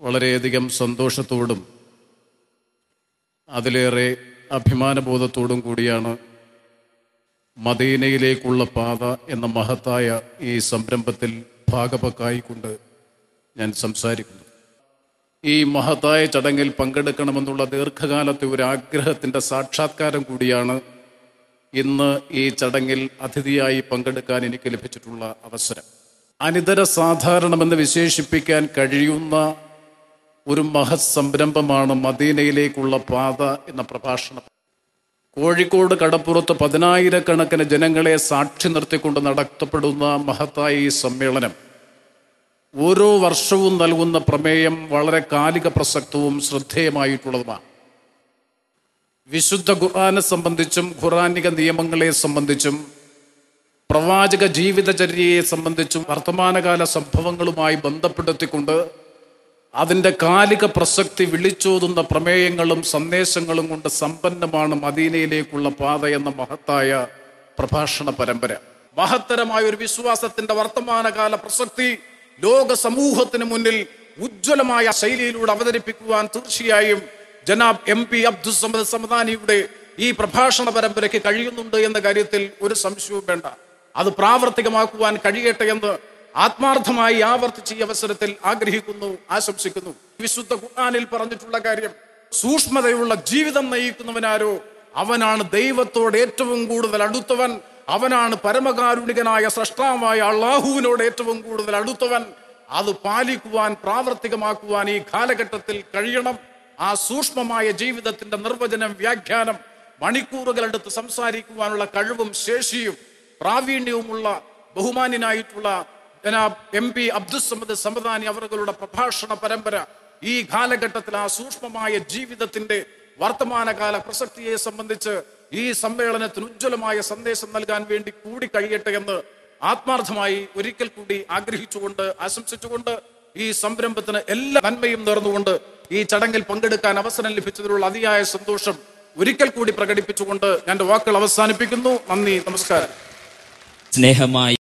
വളരെയധികം സന്തോഷത്തോടും അതിലേറെ അഭിമാനബോധത്തോടും കൂടിയാണ് മദീനയിലേക്കുള്ള പാത എന്ന മഹത്തായ ഈ സംരംഭത്തിൽ ഭാഗപക്കായിക്കൊണ്ട് ഞാൻ സംസാരിക്കുന്നു. ഈ മഹത്തായ ചടങ്ങിൽ പങ്കെടുക്കണമെന്നുള്ള ദീർഘകാലത്തെ ഒരു ആഗ്രഹത്തിൻ്റെ സാക്ഷാത്കാരം കൂടിയാണ് ഇന്ന് ഈ ചടങ്ങിൽ അതിഥിയായി പങ്കെടുക്കാൻ എനിക്ക് ലഭിച്ചിട്ടുള്ള അവസരം. അനിതര സാധാരണമെന്ന് വിശേഷിപ്പിക്കാൻ കഴിയുന്ന ഒരു മഹത് സംരംഭമാണ് മദീനയിലേക്കുള്ള പാത എന്ന പ്രഭാഷണം. കോഴിക്കോട് കടപ്പുറത്ത് 10,000-കണക്കിന് ജനങ്ങളെ സാക്ഷി നിർത്തിക്കൊണ്ട് നടത്തപ്പെടുന്ന മഹത്തായ ഈ സമ്മേളനം ഓരോ വർഷവും നൽകുന്ന പ്രമേയം വളരെ കാലിക പ്രസക്തവും ശ്രദ്ധേയമായിട്ടുള്ളതുമാണ്. വിശുദ്ധ ഖുർആനെ സംബന്ധിച്ചും ഖുർആനിക നിയമങ്ങളെ സംബന്ധിച്ചും പ്രവാചക ജീവിതചര്യയെ സംബന്ധിച്ചും വർത്തമാനകാല സംഭവങ്ങളുമായി ബന്ധപ്പെടുത്തിക്കൊണ്ട് അതിൻ്റെ കാലിക പ്രസക്തി വിളിച്ചോതുന്ന പ്രമേയങ്ങളും സന്ദേശങ്ങളും കൊണ്ട് സമ്പന്നമാണ് മദീനയിലേക്കുള്ള പാത എന്ന മഹത്തായ പ്രഭാഷണ പരമ്പര. മഹത്തരമായ ഒരു വിശ്വാസത്തിന്റെ വർത്തമാനകാല പ്രസക്തി ലോക സമൂഹത്തിന് മുന്നിൽ ഉജ്ജ്വലമായ ശൈലിയിലൂടെ അവതരിപ്പിക്കുവാൻ തീർച്ചയായും ജനാബ് MP അബ്ദുൽ സമദ് സമദാനിയുടെ ഈ പ്രഭാഷണ പരമ്പരയ്ക്ക് കഴിയുന്നുണ്ട് എന്ന കാര്യത്തിൽ ഒരു സംശയവും വേണ്ട. അത് പ്രാവർത്തികമാക്കുവാൻ കഴിയട്ടെ എന്ന് ആത്മാർത്ഥമായി ആവർത്തിച്ച് ഈ അവസരത്തിൽ ആഗ്രഹിക്കുന്നു, ആശംസിക്കുന്നു. വിശുദ്ധ ഖുർആനിൽ പറഞ്ഞിട്ടുള്ള കാര്യം, സൂക്ഷ്മതയുള്ള ജീവിതം നയിക്കുന്നവനാരോ അവനാണ് ദൈവത്തോട് ഏറ്റവും കൂടുതൽ അടുത്തവൻ, അവനാണ് പരമകാരുണികനായ സ്രഷ്ടാവായ അള്ളാഹുവിനോട് ഏറ്റവും കൂടുതൽ അടുത്തവൻ. അത് പാലിക്കുവാൻ പ്രാവർത്തികമാക്കുവാൻ ഈ കാലഘട്ടത്തിൽ കഴിയണം. ആ സൂക്ഷ്മമായ ജീവിതത്തിന്റെ നിർവചനം, വ്യാഖ്യാനം മണിക്കൂറുകളെടുത്ത് സംസാരിക്കുവാനുള്ള കഴിവും ശേഷിയും പ്രാവീണ്യവുമുള്ള ബഹുമാന്യനായിട്ടുള്ള ജനാബ് MP അബ്ദുൽ സമദ് സമദാനി അവരുടെ പ്രഭാഷണ പരമ്പര ഈ കാലഘട്ടത്തിൽ ആ സൂക്ഷ്മമായ ജീവിതത്തിന്റെ വർത്തമാനകാല പ്രസക്തിയെ സംബന്ധിച്ച് ഈ സമ്മേളനത്തിന് ഉജ്ജ്വലമായ സന്ദേശം നൽകാൻ വേണ്ടി കൂടി കഴിയട്ടെ എന്ന് ആത്മാർത്ഥമായി ഒരിക്കൽ കൂടി ആഗ്രഹിച്ചുകൊണ്ട്, ആശംസിച്ചുകൊണ്ട്, ഈ സംരംഭത്തിന് എല്ലാ നന്മയും നേർന്നുകൊണ്ട് ഈ ചടങ്ങിൽ പങ്കെടുക്കാൻ അവസരം ലഭിച്ചതിലുള്ള അതിയായ സന്തോഷം ഒരിക്കൽ കൂടി പ്രകടിപ്പിച്ചുകൊണ്ട് ഞാൻ വാക്കുകൾ അവസാനിപ്പിക്കുന്നു. നന്ദി, നമസ്കാരം. സ്നേഹമായി